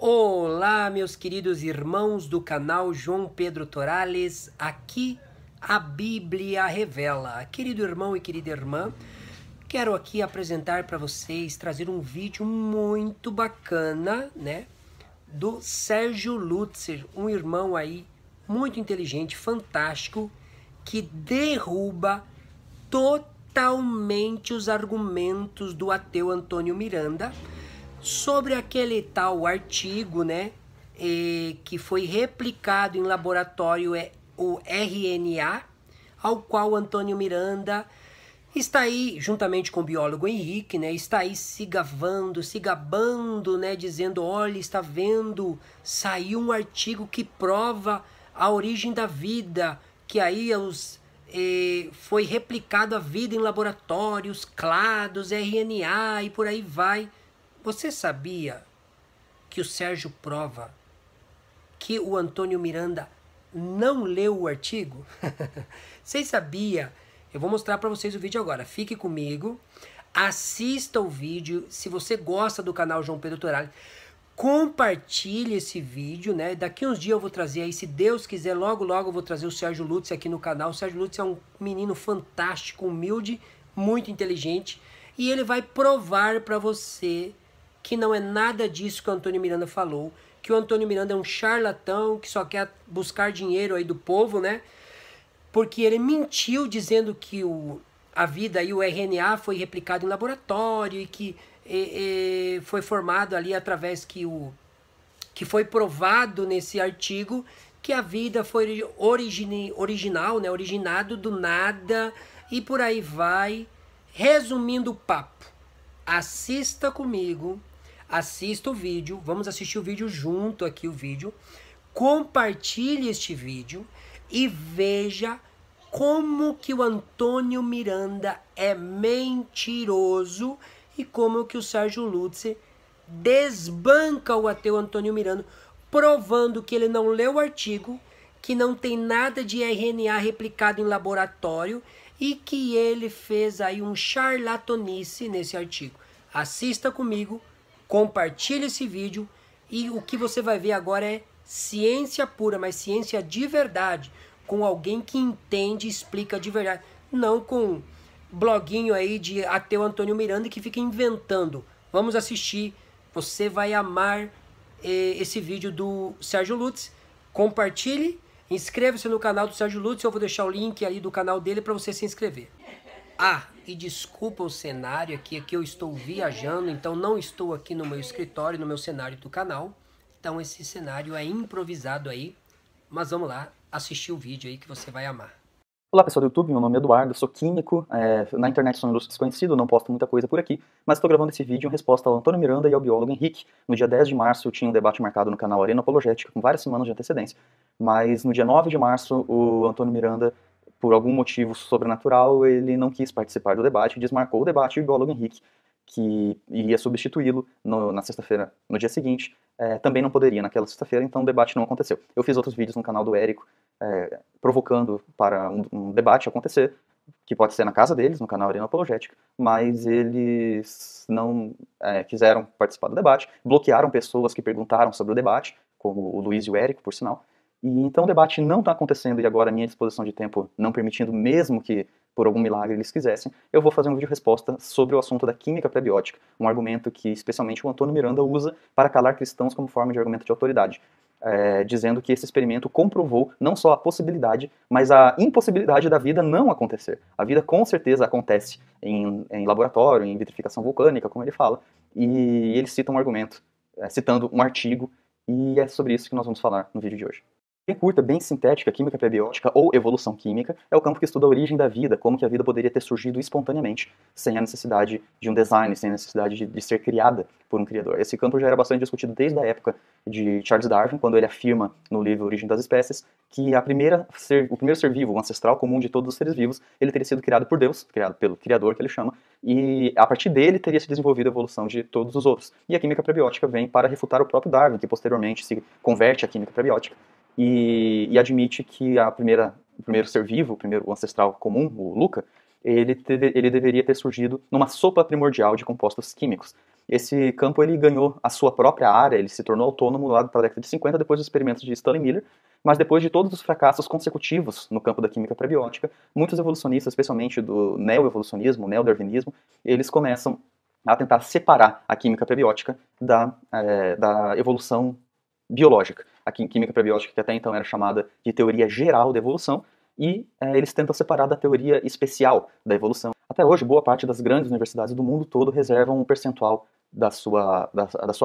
Olá, meus queridos irmãos do canal João Pedro Torales, aqui a Bíblia Revela. Querido irmão e querida irmã, quero aqui apresentar para vocês, trazer um vídeo muito bacana, né, do Sérgio Lutzer, um irmão aí muito inteligente, fantástico, que derruba totalmente os argumentos do ateu Antônio Miranda sobre aquele tal artigo, né, que foi replicado em laboratório, o RNA, ao qual Antônio Miranda está aí, juntamente com o biólogo Henrique, né, está aí se gabando, né, dizendo, olha, está vendo, saiu um artigo que prova a origem da vida, que aí foi replicado a vida em laboratórios, clados, RNA e por aí vai. Você sabia que o Sérgio prova que o Antônio Miranda não leu o artigo? Vocês sabiam? Eu vou mostrar para vocês o vídeo agora. Fique comigo, assista o vídeo. Se você gosta do canal João Pedro Torales, compartilhe esse vídeo, né? Daqui uns dias eu vou trazer aí, se Deus quiser, logo eu vou trazer o Sérgio Lutz aqui no canal. O Sérgio Lutz é um menino fantástico, humilde, muito inteligente. E ele vai provar para você que não é nada disso que o Antônio Miranda falou, que o Antônio Miranda é um charlatão, que só quer buscar dinheiro aí do povo, né? Porque ele mentiu dizendo que a vida e o RNA foi replicado em laboratório e que foi formado ali através que foi provado nesse artigo que a vida foi original, né? Originado do nada e por aí vai. Resumindo o papo, assista comigo. Assista o vídeo, vamos assistir o vídeo junto aqui, o vídeo. Compartilhe este vídeo e veja como que o Antônio Miranda é mentiroso e como que o Sérgio Lutzer desbanca o ateu Antônio Miranda, provando que ele não leu o artigo, que não tem nada de RNA replicado em laboratório e que ele fez aí um charlatanice nesse artigo. Assista comigo. Compartilhe esse vídeo e o que você vai ver agora é ciência pura, mas ciência de verdade, com alguém que entende e explica de verdade, não com bloguinho aí de ateu Antônio Miranda que fica inventando. Vamos assistir, você vai amar esse vídeo do Sérgio Lutz. Compartilhe, inscreva-se no canal do Sérgio Lutz, eu vou deixar o link ali do canal dele para você se inscrever. Ah, e desculpa o cenário aqui, eu estou viajando, então não estou aqui no meu escritório, no meu cenário do canal. Então esse cenário é improvisado aí, mas vamos lá, assistir o vídeo aí que você vai amar. Olá pessoal do YouTube, meu nome é Eduardo, sou químico, na internet sou um ilustre desconhecido, não posto muita coisa por aqui, mas estou gravando esse vídeo em resposta ao Antônio Miranda e ao biólogo Henrique. No dia 10 de março eu tinha um debate marcado no canal Arena Apologética, com várias semanas de antecedência, mas no dia 9 de março o Antônio Miranda, por algum motivo sobrenatural, ele não quis participar do debate, desmarcou o debate e o biólogo Henrique, que iria substituí-lo na sexta-feira, no dia seguinte, também não poderia naquela sexta-feira, então o debate não aconteceu. Eu fiz outros vídeos no canal do Érico, provocando para um debate acontecer, que pode ser na casa deles, no canal Arena Apologética, mas eles não quiseram participar do debate, bloquearam pessoas que perguntaram sobre o debate, como o Luiz e o Érico, por sinal, e então o debate não está acontecendo e agora a minha disposição de tempo não permitindo, mesmo que por algum milagre eles quisessem, eu vou fazer um vídeo resposta sobre o assunto da química prebiótica, um argumento que especialmente o Antônio Miranda usa para calar cristãos como forma de argumento de autoridade, dizendo que esse experimento comprovou não só a possibilidade, mas a impossibilidade da vida não acontecer. A vida com certeza acontece em laboratório, em vitrificação vulcânica, como ele fala, e ele cita um argumento, citando um artigo, e é sobre isso que nós vamos falar no vídeo de hoje. Bem curta, bem sintética, química prebiótica ou evolução química é o campo que estuda a origem da vida, como que a vida poderia ter surgido espontaneamente, sem a necessidade de um design, sem a necessidade de ser criada por um criador. Esse campo já era bastante discutido desde a época de Charles Darwin, quando ele afirma no livro Origem das Espécies que o primeiro ser vivo, o ancestral comum de todos os seres vivos, ele teria sido criado por Deus, criado pelo Criador, que ele chama, e a partir dele teria se desenvolvido a evolução de todos os outros. E a química prebiótica vem para refutar o próprio Darwin, que posteriormente se converte à química prebiótica, e admite que o primeiro ser vivo, o ancestral comum, o Luca, ele deveria ter surgido numa sopa primordial de compostos químicos. Esse campo ele ganhou a sua própria área, ele se tornou autônomo lá para a década de 50, depois dos experimentos de Stanley Miller, mas depois de todos os fracassos consecutivos no campo da química prebiótica, muitos evolucionistas, especialmente do neo-evolucionismo, neo-darwinismo, eles começam a tentar separar a química prebiótica da evolução biológica. A química prebiótica, que até então era chamada de teoria geral da evolução, e eles tentam separar da teoria especial da evolução. Até hoje, boa parte das grandes universidades do mundo todo reservam um percentual da sua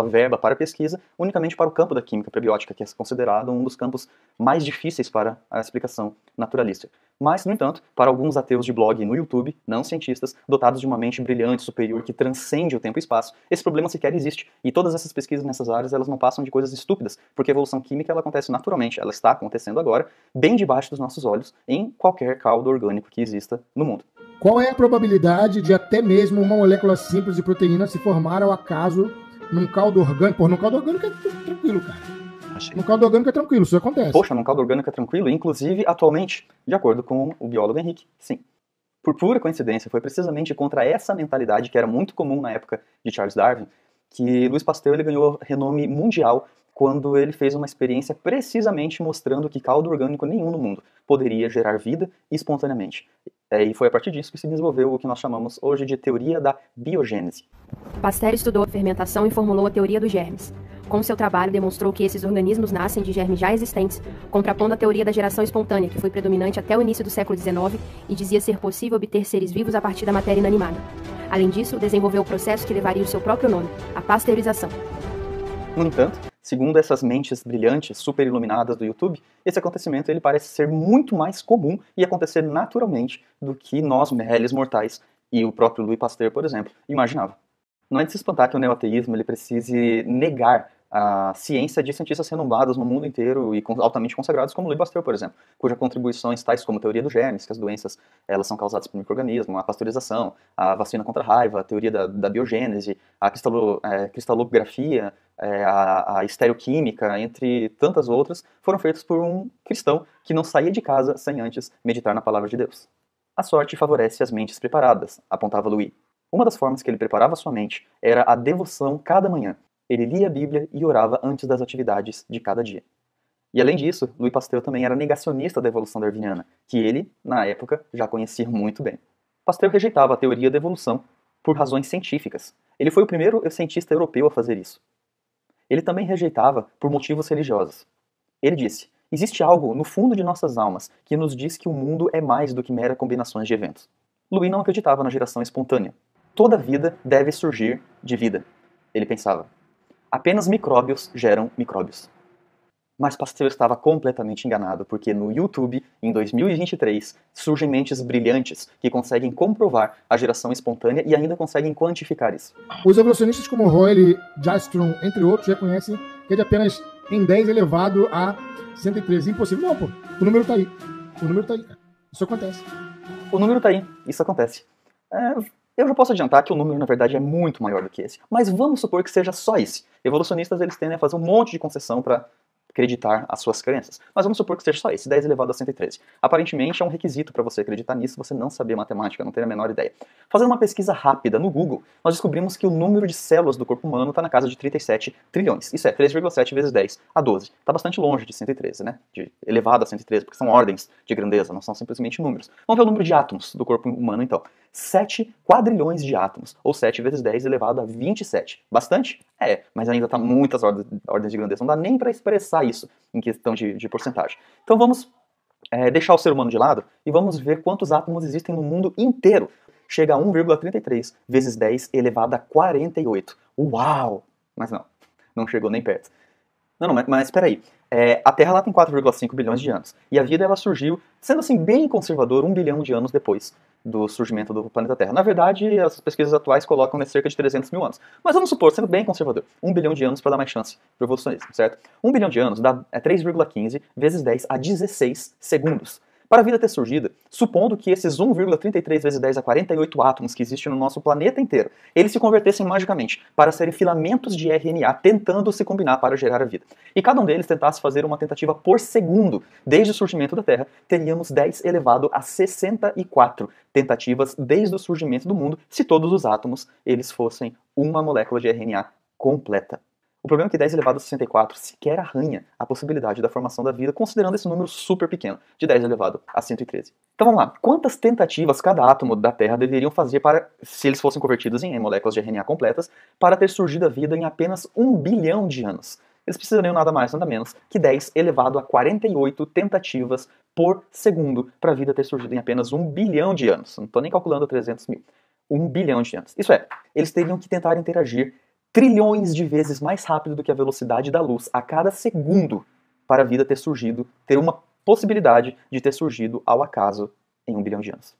verba para pesquisa unicamente para o campo da química prebiótica, que é considerado um dos campos mais difíceis para a explicação naturalista. Mas, no entanto, para alguns ateus de blog no YouTube, não cientistas, dotados de uma mente brilhante, superior, que transcende o tempo e espaço, esse problema sequer existe. E todas essas pesquisas nessas áreas, elas não passam de coisas estúpidas, porque a evolução química ela acontece naturalmente, ela está acontecendo agora, bem debaixo dos nossos olhos, em qualquer caldo orgânico que exista no mundo. Qual é a probabilidade de até mesmo uma molécula simples de proteína se formar ao acaso num caldo orgânico? Pô, num caldo orgânico é tranquilo, cara. Num caldo orgânico é tranquilo, isso acontece. Poxa, num caldo orgânico é tranquilo, inclusive, atualmente, de acordo com o biólogo Henrique, sim. Por pura coincidência, foi precisamente contra essa mentalidade, que era muito comum na época de Charles Darwin, que Louis Pasteur ele ganhou renome mundial quando ele fez uma experiência precisamente mostrando que caldo orgânico nenhum no mundo poderia gerar vida espontaneamente. E foi a partir disso que se desenvolveu o que nós chamamos hoje de teoria da biogênese. Pasteur estudou a fermentação e formulou a teoria dos germes. Com seu trabalho, demonstrou que esses organismos nascem de germes já existentes, contrapondo a teoria da geração espontânea, que foi predominante até o início do século XIX e dizia ser possível obter seres vivos a partir da matéria inanimada. Além disso, desenvolveu o processo que levaria o seu próprio nome, a pasteurização. No entanto, segundo essas mentes brilhantes, super iluminadas do YouTube, esse acontecimento ele parece ser muito mais comum e acontecer naturalmente do que nós, réis mortais, e o próprio Louis Pasteur, por exemplo, imaginava. Não é de se espantar que o neoateísmo ele precise negar a ciência de cientistas renomados no mundo inteiro e altamente consagrados, como Louis Pasteur, por exemplo, cujas contribuições tais como a teoria dos germes, que as doenças elas são causadas por micro-organismos, a pasteurização, a vacina contra a raiva, a teoria da biogênese, a cristalografia, a estereoquímica, entre tantas outras, foram feitos por um cristão que não saía de casa sem antes meditar na palavra de Deus. A sorte favorece as mentes preparadas, apontava Louis. Uma das formas que ele preparava sua mente era a devoção cada manhã. Ele lia a Bíblia e orava antes das atividades de cada dia. E além disso, Louis Pasteur também era negacionista da evolução darwiniana, que ele, na época, já conhecia muito bem. Pasteur rejeitava a teoria da evolução por razões científicas. Ele foi o primeiro cientista europeu a fazer isso. Ele também rejeitava por motivos religiosos. Ele disse: existe algo no fundo de nossas almas que nos diz que o mundo é mais do que mera combinações de eventos. Louis não acreditava na geração espontânea. Toda vida deve surgir de vida, ele pensava. Apenas micróbios geram micróbios. Mas Pasteur estava completamente enganado, porque no YouTube, em 2023, surgem mentes brilhantes que conseguem comprovar a geração espontânea e ainda conseguem quantificar isso. Os evolucionistas como Royle, Jastrom, entre outros, reconhecem que é de apenas em 10 elevado a 113. Impossível. Não, pô. O número tá aí. O número tá aí, cara. Isso acontece. O número tá aí. Isso acontece. Eu já posso adiantar que o número, na verdade, é muito maior do que esse. Mas vamos supor que seja só esse. Evolucionistas, eles tendem a fazer um monte de concessão para acreditar as suas crenças. Mas vamos supor que seja só esse, 10 elevado a 113. Aparentemente é um requisito para você acreditar nisso, você não saber matemática, não ter a menor ideia. Fazendo uma pesquisa rápida no Google, nós descobrimos que o número de células do corpo humano está na casa de 37 trilhões. Isso é 3,7 vezes 10 a 12. Está bastante longe de 113, né? De elevado a 113, porque são ordens de grandeza, não são simplesmente números. Vamos ver o número de átomos do corpo humano, então. 7 quadrilhões de átomos, ou 7 vezes 10 elevado a 27. Bastante? Mas ainda está muitas ordens de grandeza. Não dá nem para expressar isso em questão de porcentagem. Então vamos deixar o ser humano de lado e vamos ver quantos átomos existem no mundo inteiro. Chega a 1,33 vezes 10 elevado a 48. Uau! Mas não chegou nem perto. Mas espera aí. A Terra lá tem 4,5 bilhões de anos. E a vida ela surgiu, sendo assim bem conservador, 1 bilhão de anos depois do surgimento do planeta Terra. Na verdade, as pesquisas atuais colocam cerca de 300 mil anos. Mas vamos supor, sendo bem conservador, 1 bilhão de anos para dar mais chance para o evolucionismo, certo? 1 bilhão de anos dá 3,15 vezes 10 a 16 segundos. Para a vida ter surgido, supondo que esses 1,33 vezes 10 a 48 átomos que existem no nosso planeta inteiro, eles se convertessem magicamente para serem filamentos de RNA tentando se combinar para gerar a vida, e cada um deles tentasse fazer uma tentativa por segundo desde o surgimento da Terra, teríamos 10 elevado a 64 tentativas desde o surgimento do mundo se todos os átomos eles fossem uma molécula de RNA completa. O problema é que 10 elevado a 64 sequer arranha a possibilidade da formação da vida, considerando esse número super pequeno, de 10 elevado a 113. Então vamos lá, quantas tentativas cada átomo da Terra deveriam fazer para, se eles fossem convertidos em moléculas de RNA completas, para ter surgido a vida em apenas 1 bilhão de anos? Eles precisariam nada mais, nada menos que 10 elevado a 48 tentativas por segundo para a vida ter surgido em apenas 1 bilhão de anos. Não estou nem calculando 300 mil. 1 bilhão de anos. Isso é, eles teriam que tentar interagir trilhões de vezes mais rápido do que a velocidade da luz a cada segundo para a vida ter surgido, ter uma possibilidade de ter surgido ao acaso em 1 bilhão de anos.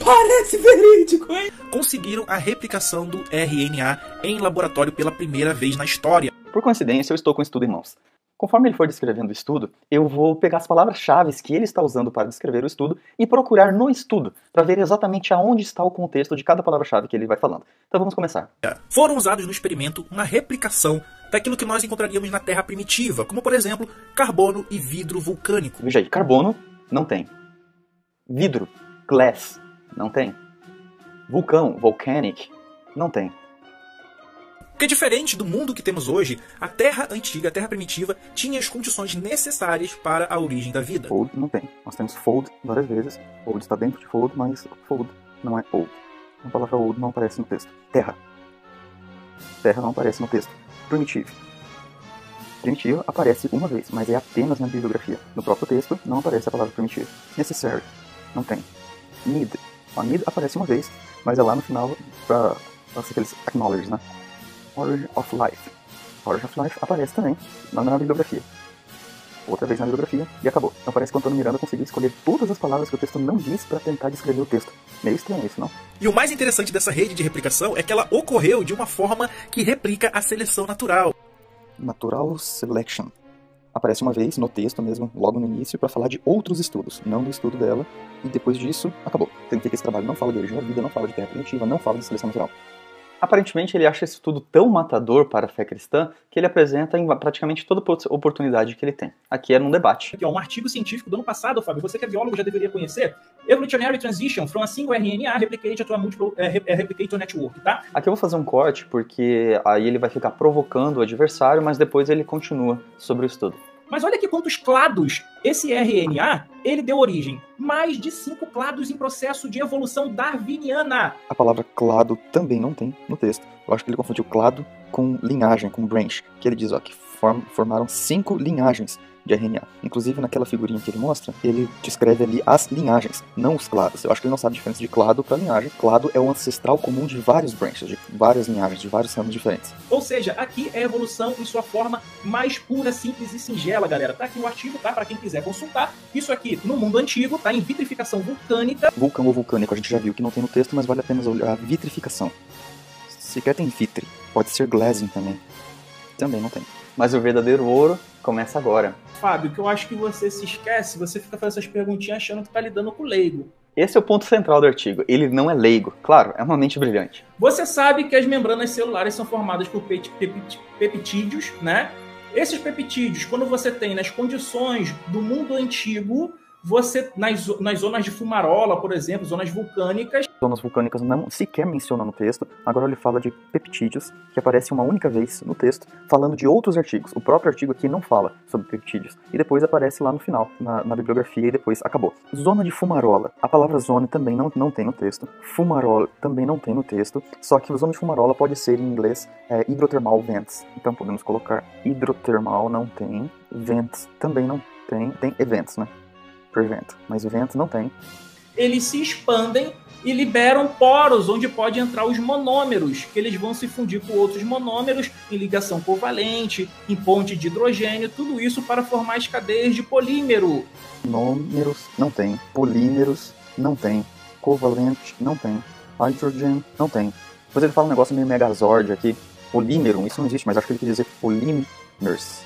Parece verídico, hein? Conseguiram a replicação do RNA em laboratório pela primeira vez na história. Por coincidência, eu estou com o estudo em mãos. Conforme ele for descrevendo o estudo, eu vou pegar as palavras-chave que ele está usando para descrever o estudo e procurar no estudo, para ver exatamente aonde está o contexto de cada palavra-chave que ele vai falando. Então vamos começar. Foram usados no experimento uma replicação daquilo que nós encontraríamos na Terra primitiva, como por exemplo, carbono e vidro vulcânico. Veja aí, carbono não tem. Vidro, glass, não tem. Vulcão, volcanic, não tem. Porque diferente do mundo que temos hoje, a Terra antiga, a Terra primitiva, tinha as condições necessárias para a origem da vida. Fold não tem. Nós temos fold várias vezes. Fold está dentro de fold, mas fold não é old. A palavra old não aparece no texto. Terra. Terra não aparece no texto. Primitive. Primitiva aparece uma vez, mas é apenas na bibliografia. No próprio texto não aparece a palavra primitive. Necessary. Não tem. Need. A need aparece uma vez, mas é lá no final para aqueles acknowledge, né? Origin of Life. Origin of Life aparece também na bibliografia. Outra vez na bibliografia e acabou. Então parece que o Antônio Miranda conseguiu escolher todas as palavras que o texto não diz para tentar descrever o texto. Meio estranho isso, não? E o mais interessante dessa rede de replicação é que ela ocorreu de uma forma que replica a seleção natural. Natural Selection. Aparece uma vez no texto mesmo, logo no início, para falar de outros estudos, não do estudo dela. E depois disso, acabou. Significa que esse trabalho não fala de origem da vida, não fala de terra primitiva, não fala de seleção natural. Aparentemente, ele acha esse estudo tão matador para a fé cristã que ele apresenta em praticamente toda oportunidade que ele tem. Aqui é num debate. Aqui, ó, um artigo científico do ano passado, Fábio, você que é biólogo já deveria conhecer. Evolutionary Transition from a Single RNA Replicated to a Multiple Replicator Network, tá? Aqui eu vou fazer um corte, porque aí ele vai ficar provocando o adversário, mas depois ele continua sobre o estudo. Mas olha aqui quantos clados esse RNA, ele deu origem. Mais de 5 clados em processo de evolução darwiniana. A palavra clado também não tem no texto. Eu acho que ele confundiu clado com linhagem, com branch. Que ele diz, ó, que formaram 5 linhagens de RNA. Inclusive, naquela figurinha que ele mostra, ele descreve ali as linhagens, não os clados. Eu acho que ele não sabe a diferença de clado para linhagem. Clado é o ancestral comum de vários branches, de várias linhagens, de vários ramos diferentes. Ou seja, aqui é a evolução em sua forma mais pura, simples e singela, galera. Tá aqui o artigo, tá? Para quem quiser consultar. Isso aqui, no mundo antigo, tá em vitrificação vulcânica. Vulcão ou vulcânico, a gente já viu que não tem no texto, mas vale a pena olhar a vitrificação. Sequer tem vitri. Pode ser glazing também. Também não tem. Mas o verdadeiro ouro começa agora. Fábio, que eu acho que você se esquece, você fica fazendo essas perguntinhas achando que tá lidando com o leigo. Esse é o ponto central do artigo. Ele não é leigo. Claro, é uma mente brilhante. Você sabe que as membranas celulares são formadas por peptídeos, né? Esses peptídeos, quando você tem nas condições do mundo antigo, você, nas zonas de fumarola, por exemplo, zonas vulcânicas... Zonas vulcânicas não sequer menciona no texto. Agora ele fala de peptídeos, que aparece uma única vez no texto, falando de outros artigos. O próprio artigo aqui não fala sobre peptídeos. E depois aparece lá no final, na bibliografia, e depois acabou. Zona de fumarola. A palavra zona também não tem no texto. Fumarola também não tem no texto. Só que a zona de fumarola pode ser, em inglês, hidrothermal vents. Então podemos colocar hidrothermal, não tem. Vents também não tem. Tem events, né? Prevent, mas evento não tem. Eles se expandem e liberam poros onde pode entrar os monômeros, que eles vão se fundir com outros monômeros em ligação covalente, em ponte de hidrogênio, tudo isso para formar as cadeias de polímero. Monômeros não tem, polímeros não tem, covalente não tem, hydrogen não tem. Depois ele fala um negócio meio megazord aqui, polímero, isso não existe, mas acho que ele quer dizer polymers.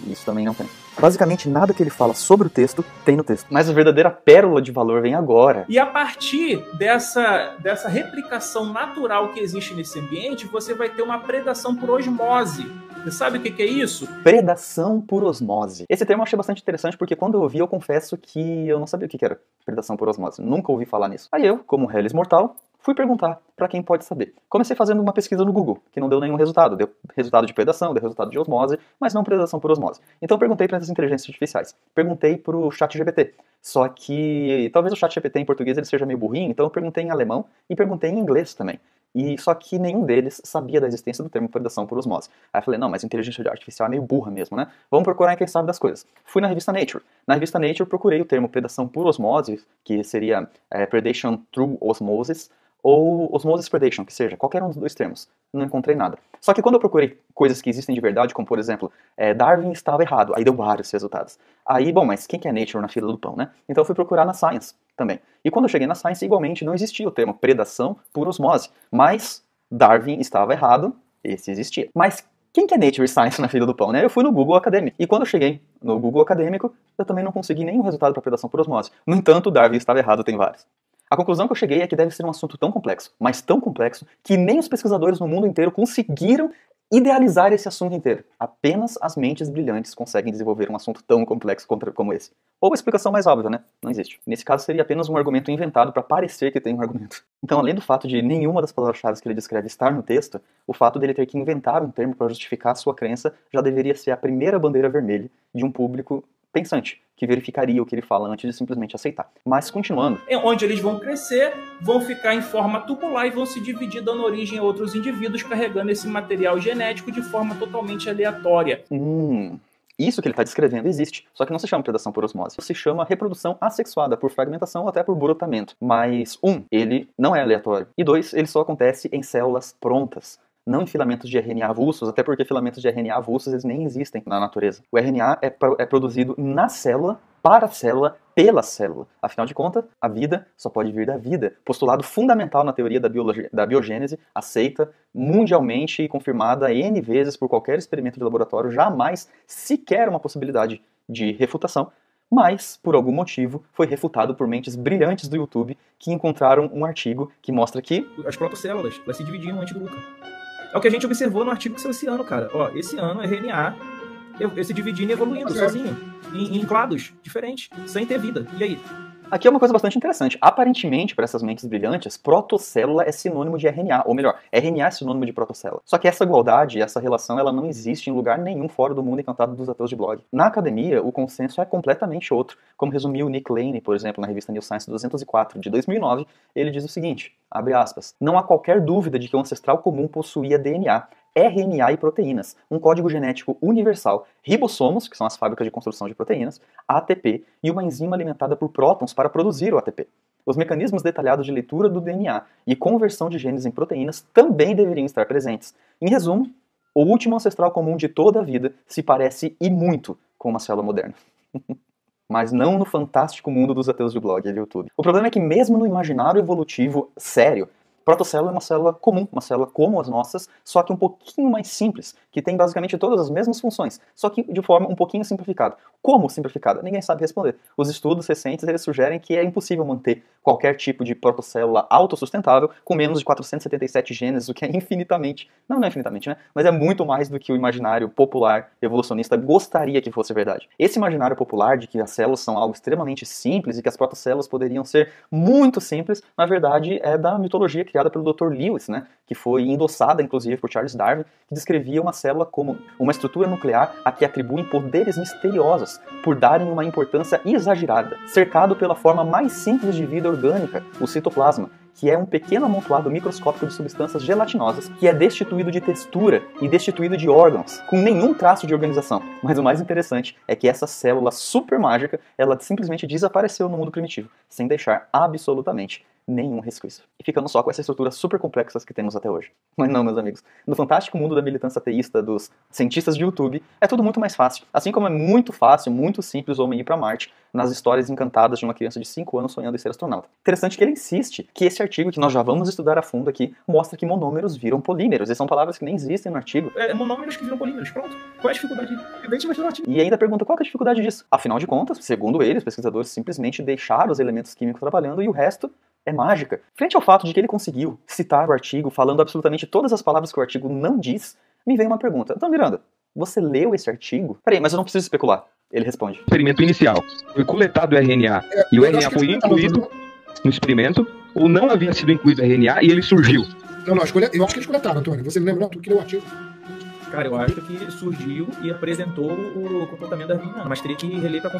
Isso também não tem. Basicamente, nada que ele fala sobre o texto tem no texto. Mas a verdadeira pérola de valor vem agora. E a partir dessa replicação natural que existe nesse ambiente, você vai ter uma predação por osmose. Você sabe o que é isso? Predação por osmose. Esse termo eu achei bastante interessante porque quando eu ouvi, eu confesso que eu não sabia o que era predação por osmose. Nunca ouvi falar nisso. Aí eu, como Hellis mortal, fui perguntar para quem pode saber. Comecei fazendo uma pesquisa no Google, que não deu nenhum resultado. Deu resultado de predação, deu resultado de osmose, mas não predação por osmose. Então eu perguntei para essas inteligências artificiais. Perguntei pro ChatGPT. Só que talvez o ChatGPT em português ele seja meio burrinho, então eu perguntei em alemão e perguntei em inglês também. E só que nenhum deles sabia da existência do termo predação por osmose. Aí eu falei, não, mas a inteligência artificial é meio burra mesmo, né? Vamos procurar em quem sabe das coisas. Fui na revista Nature. Na revista Nature procurei o termo predação por osmose, que seria predation through osmosis, ou osmosis predation, que seja, qualquer um dos dois termos. Não encontrei nada. Só que quando eu procurei coisas que existem de verdade, como por exemplo, Darwin estava errado, aí deu vários resultados. Aí, bom, mas quem que é Nature na fila do pão, né? Então eu fui procurar na Science também. E quando eu cheguei na Science, igualmente não existia o termo predação por osmose. Mas Darwin estava errado, esse existia. Mas quem que é Nature e Science na fila do pão, né? Eu fui no Google Acadêmico. E quando eu cheguei no Google Acadêmico, eu também não consegui nenhum resultado para predação por osmose. No entanto, Darwin estava errado, tem vários. A conclusão que eu cheguei é que deve ser um assunto tão complexo, mas tão complexo, que nem os pesquisadores no mundo inteiro conseguiram idealizar esse assunto inteiro. Apenas as mentes brilhantes conseguem desenvolver um assunto tão complexo como esse. Ou a explicação mais óbvia, né? Não existe. Nesse caso seria apenas um argumento inventado para parecer que tem um argumento. Então, além do fato de nenhuma das palavras-chave que ele descreve estar no texto, o fato dele ter que inventar um termo para justificar a sua crença já deveria ser a primeira bandeira vermelha de um público pensante, que verificaria o que ele fala antes de simplesmente aceitar. Mas, continuando... Onde eles vão crescer, vão ficar em forma tubular e vão se dividir, dando origem a outros indivíduos carregando esse material genético de forma totalmente aleatória. Isso que ele está descrevendo existe, só que não se chama predação por osmose. Se chama reprodução assexuada, por fragmentação ou até por brotamento. Mas, ele não é aleatório. E 2, ele só acontece em células prontas. Não em filamentos de RNA avulsos, até porque filamentos de RNA avulsos eles nem existem na natureza. O RNA é produzido na célula, para a célula, pela célula. Afinal de contas, a vida só pode vir da vida. Postulado fundamental na teoria da biogênese, aceita mundialmente e confirmada N vezes por qualquer experimento de laboratório, jamais sequer uma possibilidade de refutação. Mas, por algum motivo, foi refutado por mentes brilhantes do YouTube que encontraram um artigo que mostra que as protocélulas, elas se dividiam antes do Luca. É o que a gente observou no artigo que saiu esse ano, cara. Ó, esse ano a RNA se dividindo e evoluindo sozinho, em clados diferentes, sem ter vida. E aí? Aqui é uma coisa bastante interessante. Aparentemente, para essas mentes brilhantes, protocélula é sinônimo de RNA, ou melhor, RNA é sinônimo de protocélula. Só que essa igualdade, essa relação, ela não existe em lugar nenhum fora do mundo encantado dos ateus de blog. Na academia, o consenso é completamente outro. Como resumiu Nick Lane, por exemplo, na revista New Science 204, de 2009, ele diz o seguinte, abre aspas, não há qualquer dúvida de que o ancestral comum possuía DNA, RNA e proteínas, um código genético universal, ribossomos, que são as fábricas de construção de proteínas, ATP e uma enzima alimentada por prótons para produzir o ATP. Os mecanismos detalhados de leitura do DNA e conversão de genes em proteínas também deveriam estar presentes. Em resumo, o último ancestral comum de toda a vida se parece e muito com uma célula moderna. Mas não no fantástico mundo dos ateus de blog e de YouTube. O problema é que mesmo no imaginário evolutivo sério, protocélula é uma célula comum, uma célula como as nossas, só que um pouquinho mais simples, que tem basicamente todas as mesmas funções, só que de forma um pouquinho simplificada. Como simplificada? Ninguém sabe responder. Os estudos recentes eles sugerem que é impossível manter qualquer tipo de protocélula autossustentável com menos de 477 genes, o que é infinitamente, não é infinitamente, né? Mas é muito mais do que o imaginário popular evolucionista gostaria que fosse verdade. Esse imaginário popular de que as células são algo extremamente simples e que as protocélulas poderiam ser muito simples, na verdade é da mitologia criada pelo Dr. Lewis, né? Que foi endossada inclusive por Charles Darwin, que descrevia uma célula como uma estrutura nuclear a que atribuem poderes misteriosos, por darem uma importância exagerada, cercado pela forma mais simples de vida orgânica, o citoplasma, que é um pequeno amontoado microscópico de substâncias gelatinosas que é destituído de textura e destituído de órgãos, com nenhum traço de organização. Mas o mais interessante é que essa célula super mágica, ela simplesmente desapareceu no mundo primitivo, sem deixar absolutamente nenhum resquício. E ficando só com essas estruturas super complexas que temos até hoje. Mas não, meus amigos. No fantástico mundo da militância ateísta dos cientistas de YouTube, é tudo muito mais fácil. Assim como é muito fácil, muito simples o homem ir para Marte nas histórias encantadas de uma criança de 5 anos sonhando em ser astronauta. Interessante que ele insiste que esse artigo, que nós já vamos estudar a fundo aqui, mostra que monômeros viram polímeros. E são palavras que nem existem no artigo. Monômeros que viram polímeros, pronto. Qual é a dificuldade? E ainda pergunta qual que é a dificuldade disso. Afinal de contas, segundo eles, os pesquisadores simplesmente deixaram os elementos químicos trabalhando e o resto é mágica. Frente ao fato de que ele conseguiu citar o artigo falando absolutamente todas as palavras que o artigo não diz, me vem uma pergunta. Então, Miranda, você leu esse artigo? Peraí, mas eu não preciso especular. Ele responde. O experimento inicial foi coletado o RNA e o RNA foi incluído no experimento, ou não havia sido incluído o RNA e ele surgiu? Não, eu acho que eles coletaram, Antônio. Você não lembra, não? Tu que leu o artigo. Cara, eu acho que surgiu e apresentou o comportamento da RNA, mas teria que reler para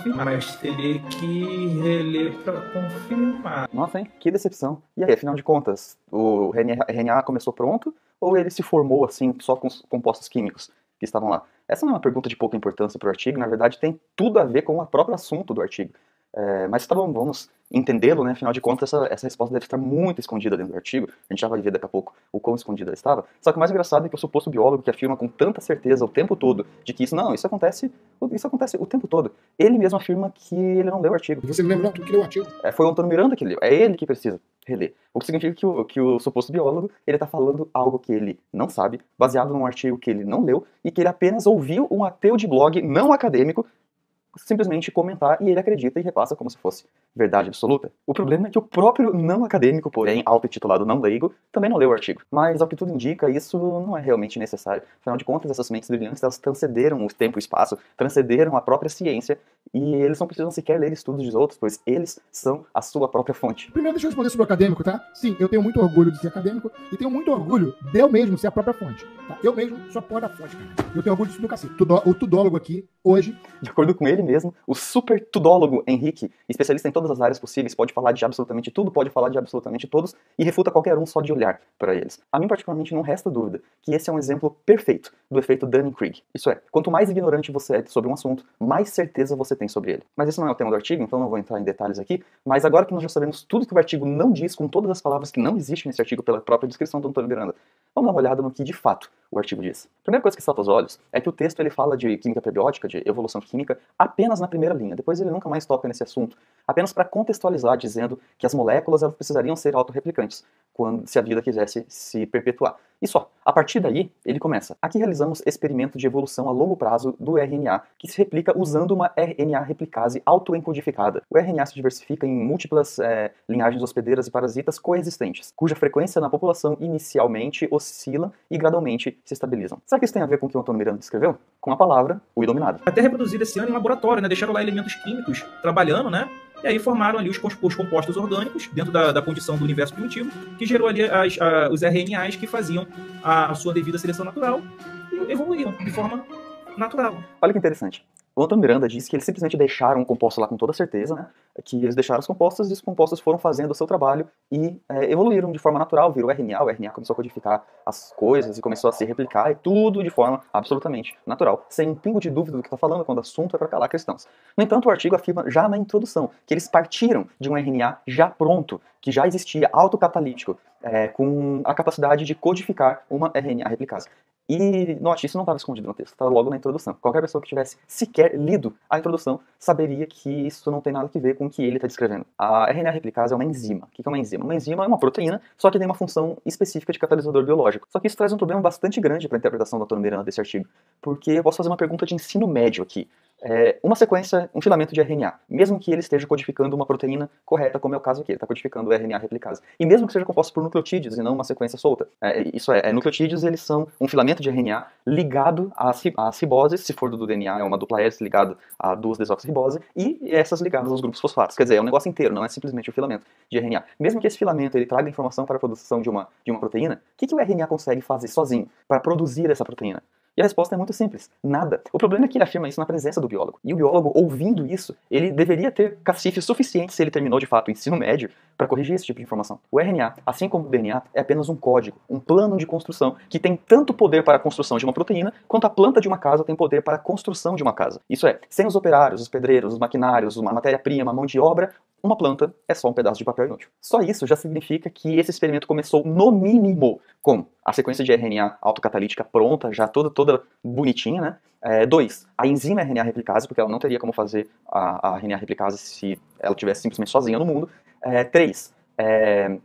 confirmar. Nossa, hein? Que decepção. E aí, afinal de contas, o RNA começou pronto ou ele se formou assim só com os compostos químicos que estavam lá? Essa não é uma pergunta de pouca importância para o artigo, na verdade tem tudo a ver com o próprio assunto do artigo. Mas tá bom, vamos entendê-lo, né? Afinal de contas, essa resposta deve estar muito escondida dentro do artigo. A gente já vai ver daqui a pouco o quão escondida ela estava. Só que o mais engraçado é que o suposto biólogo que afirma com tanta certeza o tempo todo de que isso acontece o tempo todo. Ele mesmo afirma que ele não leu o artigo. Você não lembra, não? Tu que leu o artigo. Foi o Antônio Miranda que leu. É ele que precisa reler. O que significa que o suposto biólogo, ele tá falando algo que ele não sabe, baseado num artigo que ele não leu e que ele apenas ouviu um ateu de blog não acadêmico simplesmente comentar e ele acredita e repassa como se fosse verdade absoluta. O problema é que o próprio não acadêmico, porém auto-intitulado não leigo, também não leu o artigo. Mas, ao que tudo indica, isso não é realmente necessário. Afinal de contas, essas mentes brilhantes, elas transcenderam o tempo e o espaço, transcenderam a própria ciência, e eles não precisam sequer ler estudos dos outros, pois eles são a sua própria fonte. Primeiro, deixa eu responder sobre o acadêmico, tá? Sim, eu tenho muito orgulho de ser acadêmico e tenho muito orgulho de eu mesmo ser a própria fonte. Tá? Eu mesmo sou a porra da fonte, cara. Eu tenho orgulho disso do cacete. O tudólogo aqui, hoje... De acordo com ele mesmo, o super tudólogo Henrique, especialista em todas as áreas possíveis, pode falar de absolutamente tudo, pode falar de absolutamente todos e refuta qualquer um só de olhar para eles. A mim, particularmente, não resta dúvida que esse é um exemplo perfeito do efeito Dunning-Kruger. Isso é, quanto mais ignorante você é sobre um assunto, mais certeza você tem sobre ele. Mas esse não é o tema do artigo, então não vou entrar em detalhes aqui, mas agora que nós já sabemos tudo que o artigo não diz, com todas as palavras que não existem nesse artigo pela própria descrição do Antônio Miranda, vamos dar uma olhada no que de fato o artigo diz. A primeira coisa que salta aos olhos é que o texto ele fala de química prebiótica, de evolução química, apenas na primeira linha. Depois ele nunca mais toca nesse assunto, apenas para contextualizar, dizendo que as moléculas elas precisariam ser autorreplicantes se a vida quisesse se perpetuar. E só. A partir daí, ele começa. Aqui realizamos experimento de evolução a longo prazo do RNA, que se replica usando uma RNA replicase autoencodificada. O RNA se diversifica em múltiplas linhagens hospedeiras e parasitas coexistentes, cuja frequência na população inicialmente oscila e gradualmente se estabilizam. Será que isso tem a ver com o que o Antônio Miranda escreveu? Com a palavra, o iluminado. Até reproduzido esse ano em laboratório, né? Deixaram lá elementos químicos trabalhando, né? E aí formaram ali os compostos orgânicos dentro da condição do universo primitivo, que gerou ali os RNAs que faziam a sua devida seleção natural e evoluíam de forma natural. Olha que interessante. O Antônio Miranda disse que eles simplesmente deixaram o composto lá com toda certeza, né? Que eles deixaram os compostos e os compostos foram fazendo o seu trabalho e evoluíram de forma natural, virou RNA, o RNA começou a codificar as coisas e começou a se replicar e tudo de forma absolutamente natural, sem um pingo de dúvida do que está falando quando o assunto é para calar cristãos. No entanto, o artigo afirma já na introdução que eles partiram de um RNA já pronto, que já existia, autocatalítico, com a capacidade de codificar uma RNA replicase. E, note, isso não estava escondido no texto, estava logo na introdução. Qualquer pessoa que tivesse sequer lido a introdução saberia que isso não tem nada a ver com o que ele está descrevendo. A RNA replicase é uma enzima. O que é uma enzima? Uma enzima é uma proteína, só que tem uma função específica de catalisador biológico. Só que isso traz um problema bastante grande para a interpretação do Antônio Miranda desse artigo, porque eu posso fazer uma pergunta de ensino médio aqui. Uma sequência, um filamento de RNA, mesmo que ele esteja codificando uma proteína correta, como é o caso aqui, ele está codificando o RNA replicase, e mesmo que seja composto por nucleotídeos e não uma sequência solta, nucleotídeos eles são um filamento de RNA ligado à ribose, se for do DNA é uma dupla hélice ligado a duas desoxirribose, e essas ligadas aos grupos fosfatos, quer dizer, é um negócio inteiro, não é simplesmente o filamento de RNA. Mesmo que esse filamento ele traga informação para a produção de uma proteína, o que o RNA consegue fazer sozinho para produzir essa proteína? E a resposta é muito simples, nada. O problema é que ele afirma isso na presença do biólogo. E o biólogo, ouvindo isso, ele deveria ter cacife suficiente se ele terminou de fato o ensino médio para corrigir esse tipo de informação. O RNA, assim como o DNA, é apenas um código, um plano de construção que tem tanto poder para a construção de uma proteína, quanto a planta de uma casa tem poder para a construção de uma casa. Isso é, sem os operários, os pedreiros, os maquinários, uma matéria-prima, a mão de obra, uma planta é só um pedaço de papel inútil. Só isso já significa que esse experimento começou, no mínimo, com a sequência de RNA autocatalítica pronta, já toda bonitinha, né? 2, a enzima RNA replicase, porque ela não teria como fazer a RNA replicase se ela estivesse simplesmente sozinha no mundo. 3,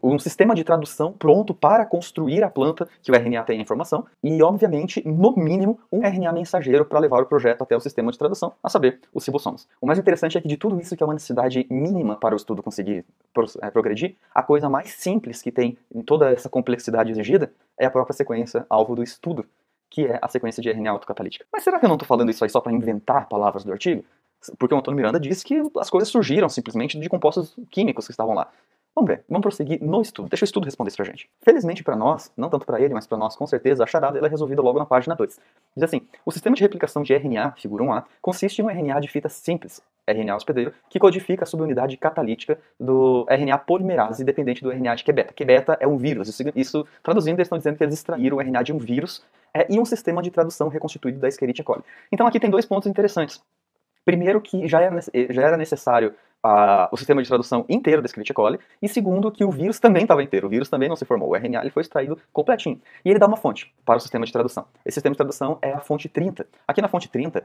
um sistema de tradução pronto para construir a planta que o RNA tem a informação. E, obviamente, no mínimo, um RNA mensageiro para levar o projeto até o sistema de tradução, a saber, os ribossomos. O mais interessante é que de tudo isso, que é uma necessidade mínima para o estudo conseguir progredir, a coisa mais simples que tem em toda essa complexidade exigida é a própria sequência alvo do estudo, que é a sequência de RNA autocatalítica. Mas será que eu não estou falando isso aí só para inventar palavras do artigo? Porque o Antônio Miranda disse que as coisas surgiram simplesmente de compostos químicos que estavam lá. Vamos ver, vamos prosseguir no estudo. Deixa o estudo responder isso pra gente. Felizmente para nós, não tanto para ele, mas para nós com certeza, a charada ela é resolvida logo na página 2. Diz assim, o sistema de replicação de RNA, figura 1A, consiste em um RNA de fita simples, RNA hospedeiro, que codifica a subunidade catalítica do RNA polimerase dependente do RNA de Q-beta. Q-beta é um vírus, isso traduzindo, eles estão dizendo que eles extraíram o RNA de um vírus e um sistema de tradução reconstituído da Escherichia coli. Então aqui tem 2 pontos interessantes. Primeiro, que já era necessário o sistema de tradução inteiro da Escherichia coli, e segundo, que o vírus também estava inteiro, o vírus também não se formou, o RNA ele foi extraído completinho. E ele dá uma fonte para o sistema de tradução. Esse sistema de tradução é a fonte 30. Aqui na fonte 30,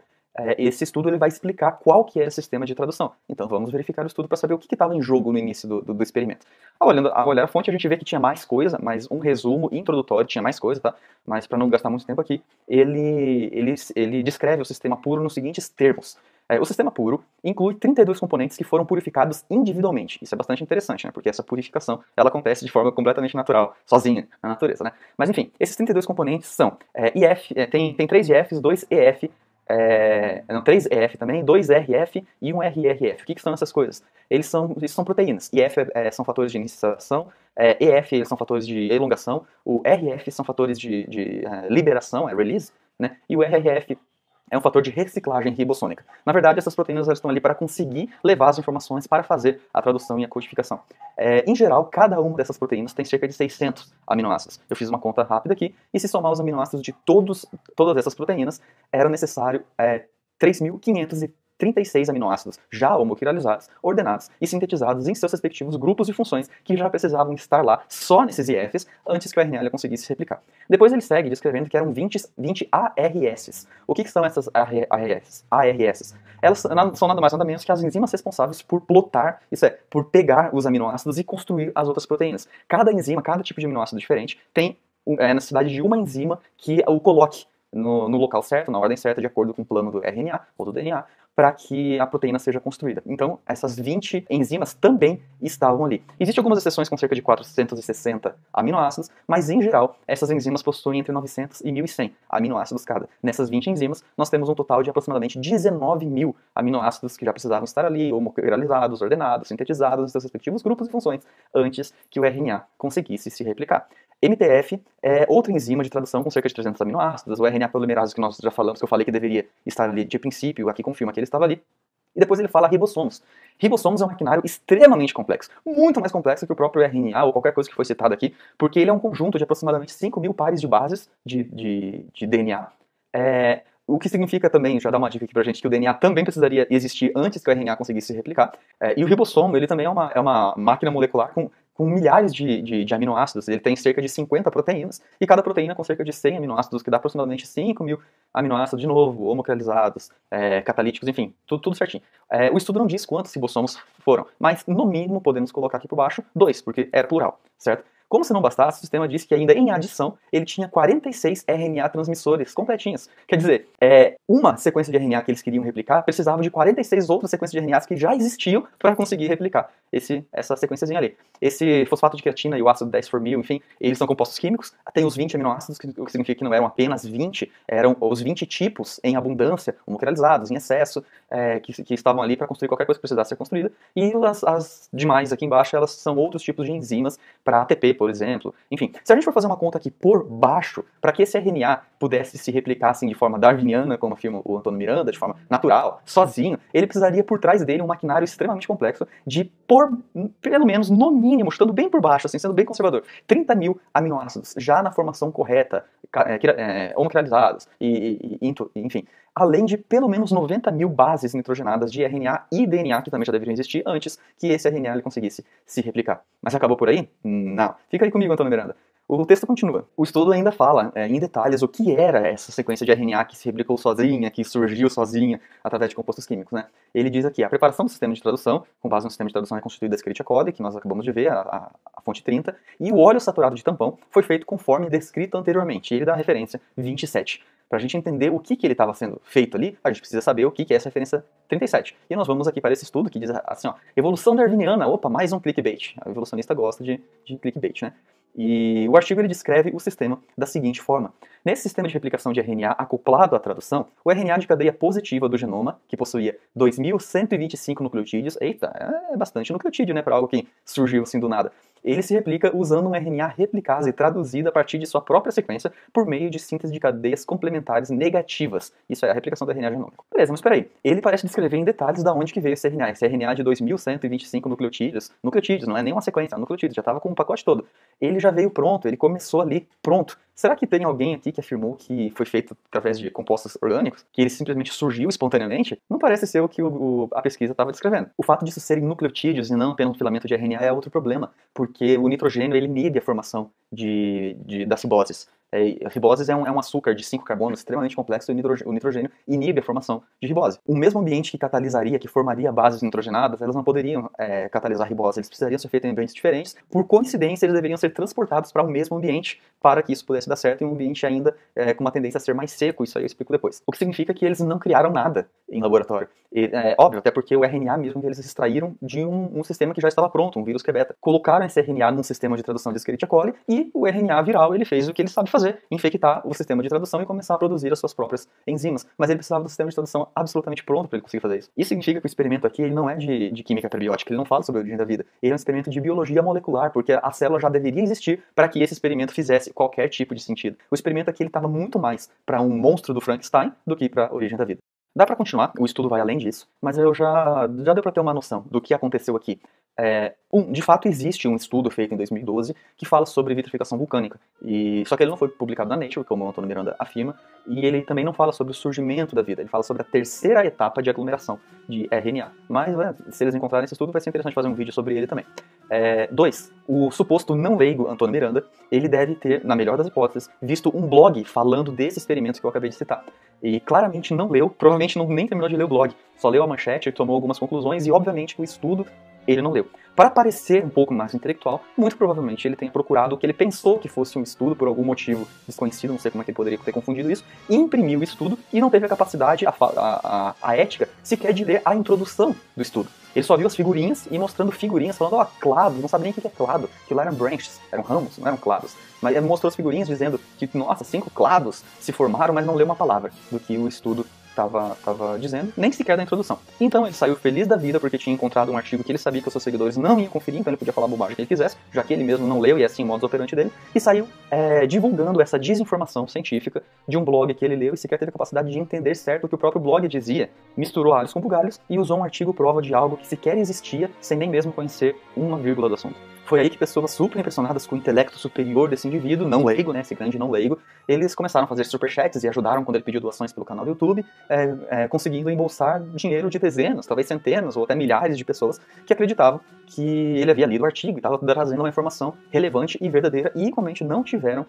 esse estudo ele vai explicar qual que era o sistema de tradução. Então vamos verificar o estudo para saber o que estava em jogo no início do experimento. Ao olhar a fonte, a gente vê que tinha mais coisa, mas um resumo introdutório, tinha mais coisa, tá? Mas para não gastar muito tempo aqui, ele descreve o sistema puro nos seguintes termos. O sistema puro inclui 32 componentes que foram purificados individualmente. Isso é bastante interessante, né? Porque essa purificação ela acontece de forma completamente natural, sozinha, na natureza, né? Mas enfim, esses 32 componentes são IF, tem 3 IFs, 2 EF, 3 EF também, 2 RF e 1 RRF. O que são essas coisas? Isso são proteínas. IF são fatores de iniciação, EF são fatores de elongação, o RF são fatores de liberação, release, né? E o RRF é um fator de reciclagem ribossômica. Na verdade, essas proteínas estão ali para conseguir levar as informações para fazer a tradução e a codificação. Em geral, cada uma dessas proteínas tem cerca de 600 aminoácidos. Eu fiz uma conta rápida aqui, e se somar os aminoácidos de todas essas proteínas, era necessário 3.536 aminoácidos já homoquiralizados, ordenados e sintetizados em seus respectivos grupos de funções que já precisavam estar lá só nesses IFs antes que o RNA conseguisse se replicar. Depois ele segue descrevendo que eram 20 ARS. O que são essas ARS? Elas são nada mais nada menos que as enzimas responsáveis por plotar, isso é, por pegar os aminoácidos e construir as outras proteínas. Cada enzima, cada tipo de aminoácido diferente tem a necessidade de uma enzima que o coloque no local certo, na ordem certa, de acordo com o plano do RNA ou do DNA, para que a proteína seja construída. Então, essas 20 enzimas também estavam ali. Existem algumas exceções com cerca de 460 aminoácidos, mas, em geral, essas enzimas possuem entre 900 e 1.100 aminoácidos cada. Nessas 20 enzimas, nós temos um total de aproximadamente 19.000 aminoácidos que já precisavam estar ali, homoquiralizados, ordenados, sintetizados em seus respectivos grupos e funções, antes que o RNA conseguisse se replicar. MTF é outra enzima de tradução com cerca de 300 aminoácidos, o RNA polimerase que nós já falamos, que eu falei que deveria estar ali de princípio, aqui confirma que ele estava ali. E depois ele fala ribossomos. Ribossomos é um maquinário extremamente complexo, muito mais complexo que o próprio RNA ou qualquer coisa que foi citada aqui, porque ele é um conjunto de aproximadamente 5.000 pares de bases de DNA. O que significa também, já dá uma dica aqui pra gente, que o DNA também precisaria existir antes que o RNA conseguisse se replicar. E o ribossomo, ele também é uma máquina molecular com milhares de aminoácidos. Ele tem cerca de 50 proteínas, e cada proteína com cerca de 100 aminoácidos, que dá aproximadamente 5.000 aminoácidos, de novo, homoquiralizados, catalíticos, enfim, tudo certinho. O estudo não diz quantos ribossomos foram, mas no mínimo podemos colocar aqui por baixo 2, porque era plural, certo? Como se não bastasse, o sistema disse que ainda em adição, ele tinha 46 RNA transmissores completinhos. Quer dizer, uma sequência de RNA que eles queriam replicar precisava de 46 outras sequências de RNAs que já existiam para conseguir replicar essa sequenciazinha ali. Esse fosfato de creatina e o ácido 10-formil, enfim, eles são compostos químicos, tem os 20 aminoácidos, o que significa que não eram apenas 20, eram os 20 tipos em abundância, homoquiralizados, em excesso, que estavam ali para construir qualquer coisa que precisasse ser construída. E as demais aqui embaixo, elas são outros tipos de enzimas para ATP, por exemplo. Enfim, se a gente for fazer uma conta aqui por baixo, para que esse RNA pudesse se replicar assim de forma darwiniana, como afirma o Antônio Miranda, de forma natural, sozinho, ele precisaria por trás dele um maquinário extremamente complexo de, pelo menos, no mínimo, chutando bem por baixo, assim, sendo bem conservador, 30.000 aminoácidos, já na formação correta, homoquiralizados, enfim, além de pelo menos 90 mil bases nitrogenadas de RNA e DNA, que também já deveriam existir antes que esse RNA ele conseguisse se replicar. Mas acabou por aí? Não. Fica aí comigo, Antônio Miranda. O texto continua. O estudo ainda fala em detalhes o que era essa sequência de RNA que se replicou sozinha, que surgiu sozinha através de compostos químicos, né? Ele diz aqui, a preparação do sistema de tradução, com base no sistema de tradução reconstituído da Escherichia coli, que nós acabamos de ver, a fonte 30, e o óleo saturado de tampão foi feito conforme descrito anteriormente. E ele dá a referência 27. Para a gente entender o que ele estava sendo feito ali, a gente precisa saber o que é essa referência 37. E nós vamos aqui para esse estudo que diz assim, ó, evolução darwiniana, opa, mais um clickbait. A evolucionista gosta de clickbait, né? E o artigo ele descreve o sistema da seguinte forma. Nesse sistema de replicação de RNA acoplado à tradução, o RNA de cadeia positiva do genoma, que possuía 2.125 nucleotídeos, eita, é bastante nucleotídeo, né, para algo que surgiu assim do nada, ele se replica usando um RNA replicase traduzido a partir de sua própria sequência por meio de síntese de cadeias complementares negativas. Isso é a replicação do RNA genômico. Beleza, mas espera aí. Ele parece descrever em detalhes de onde que veio esse RNA de 2.125 nucleotídeos, não é nem uma sequência, é um nucleotídeo, já estava com o pacote todo. Ele já veio pronto, ele começou ali pronto. Será que tem alguém aqui que afirmou que foi feito através de compostos orgânicos? Que ele simplesmente surgiu espontaneamente? Não parece ser o que a pesquisa estava descrevendo. O fato disso serem nucleotídeos e não apenas um filamento de RNA é outro problema, porque o nitrogênio ele inibe a formação das riboses. A ribose é um açúcar de 5 carbonos extremamente complexo e o nitrogênio inibe a formação de ribose. O mesmo ambiente que catalisaria, que formaria bases nitrogenadas, elas não poderiam catalisar a ribose, eles precisariam ser feitos em ambientes diferentes. Por coincidência, eles deveriam ser transportados para o mesmo ambiente para que isso pudesse dar certo em um ambiente ainda com uma tendência a ser mais seco, isso aí eu explico depois. O que significa que eles não criaram nada em laboratório. Óbvio, até porque o RNA mesmo que eles extraíram de um sistema que já estava pronto, um vírus que é beta. Colocaram esse RNA num sistema de tradução de Escherichia coli e o RNA viral ele fez o que ele sabe fazer, infectar o sistema de tradução e começar a produzir as suas próprias enzimas. Mas ele precisava do sistema de tradução absolutamente pronto para ele conseguir fazer isso. Isso significa que o experimento aqui ele não é de química prebiótica, ele não fala sobre a origem da vida. Ele é um experimento de biologia molecular, porque a célula já deveria existir para que esse experimento fizesse qualquer tipo de sentido. O experimento aqui ele estava muito mais para um monstro do Frankenstein do que para a origem da vida. Dá para continuar, o estudo vai além disso, mas eu já deu para ter uma noção do que aconteceu aqui. De fato existe um estudo feito em 2012 que fala sobre vitrificação vulcânica, só que ele não foi publicado na Nature, como o Antônio Miranda afirma, e ele também não fala sobre o surgimento da vida, ele fala sobre a terceira etapa de aglomeração de RNA. Mas se eles encontrarem esse estudo vai ser interessante fazer um vídeo sobre ele também. 2. O suposto não leigo Antônio Miranda, ele deve ter, na melhor das hipóteses, visto um blog falando desse experimento que eu acabei de citar. E claramente não leu, provavelmente nem terminou de ler o blog, só leu a manchete, tomou algumas conclusões e obviamente o estudo ele não leu. Para parecer um pouco mais intelectual, muito provavelmente ele tenha procurado o que ele pensou que fosse um estudo, por algum motivo desconhecido, não sei como é que ele poderia ter confundido isso, imprimiu o estudo e não teve a capacidade, a ética, sequer de ler a introdução do estudo. Ele só viu as figurinhas e mostrando figurinhas, falando, clado, não sabe nem o que é clado, aquilo eram branches, eram ramos, não eram clados. Mas ele mostrou as figurinhas dizendo que, nossa, 5 clados se formaram, mas não leu uma palavra do que o estudo estava dizendo, nem sequer da introdução. Então ele saiu feliz da vida porque tinha encontrado um artigo que ele sabia que os seus seguidores não iam conferir, então ele podia falar a bobagem que ele quisesse, já que ele mesmo não leu e é assim o modus operandi dele, e saiu divulgando essa desinformação científica de um blog que ele leu e sequer teve a capacidade de entender certo o que o próprio blog dizia. Misturou alhos com bugalhos e usou um artigo prova de algo que sequer existia sem nem mesmo conhecer uma vírgula do assunto. Foi aí que pessoas super impressionadas com o intelecto superior desse indivíduo, não leigo, né, esse grande não leigo, eles começaram a fazer superchats e ajudaram quando ele pediu doações pelo canal do YouTube, conseguindo embolsar dinheiro de dezenas, talvez centenas ou até milhares de pessoas que acreditavam que ele havia lido o artigo e estava trazendo uma informação relevante e verdadeira e igualmente não tiveram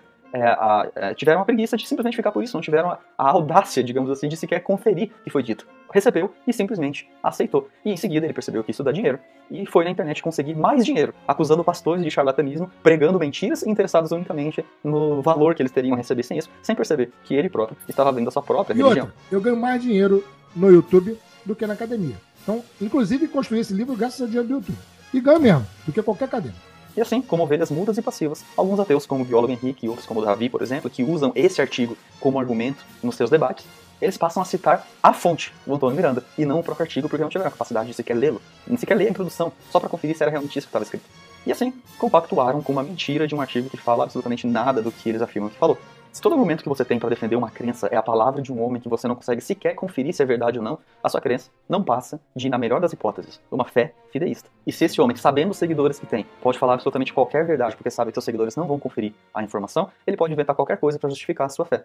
tiveram a preguiça de simplesmente ficar por isso, não tiveram a audácia, digamos assim, de sequer conferir o que foi dito. Recebeu e simplesmente aceitou. E em seguida ele percebeu que isso dá dinheiro e foi na internet conseguir mais dinheiro, acusando pastores de charlatanismo, pregando mentiras e interessados unicamente no valor que eles teriam a receber sem isso, sem perceber que ele próprio estava vendo a sua própria religião. Outra, eu ganho mais dinheiro no YouTube do que na academia. Então, inclusive, construí esse livro graças ao dinheiro do YouTube. E ganho mesmo, do que qualquer acadêmico. E assim, como ovelhas mudas e passivas, alguns ateus, como o biólogo Henrique e outros como o Davi, por exemplo, que usam esse artigo como argumento nos seus debates, eles passam a citar a fonte, o Antônio Miranda, e não o próprio artigo, porque não tiveram a capacidade de sequer lê-lo, nem sequer ler a introdução, só para conferir se era realmente isso que estava escrito. E assim, compactuaram com uma mentira de um artigo que fala absolutamente nada do que eles afirmam que falou. Se todo argumento que você tem para defender uma crença é a palavra de um homem que você não consegue sequer conferir se é verdade ou não, a sua crença não passa de, na melhor das hipóteses, uma fé fideísta. E se esse homem, sabendo os seguidores que tem, pode falar absolutamente qualquer verdade porque sabe que seus seguidores não vão conferir a informação, ele pode inventar qualquer coisa para justificar a sua fé.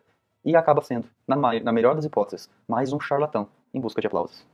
e acaba sendo, na melhor das hipóteses, mais um charlatão em busca de aplausos.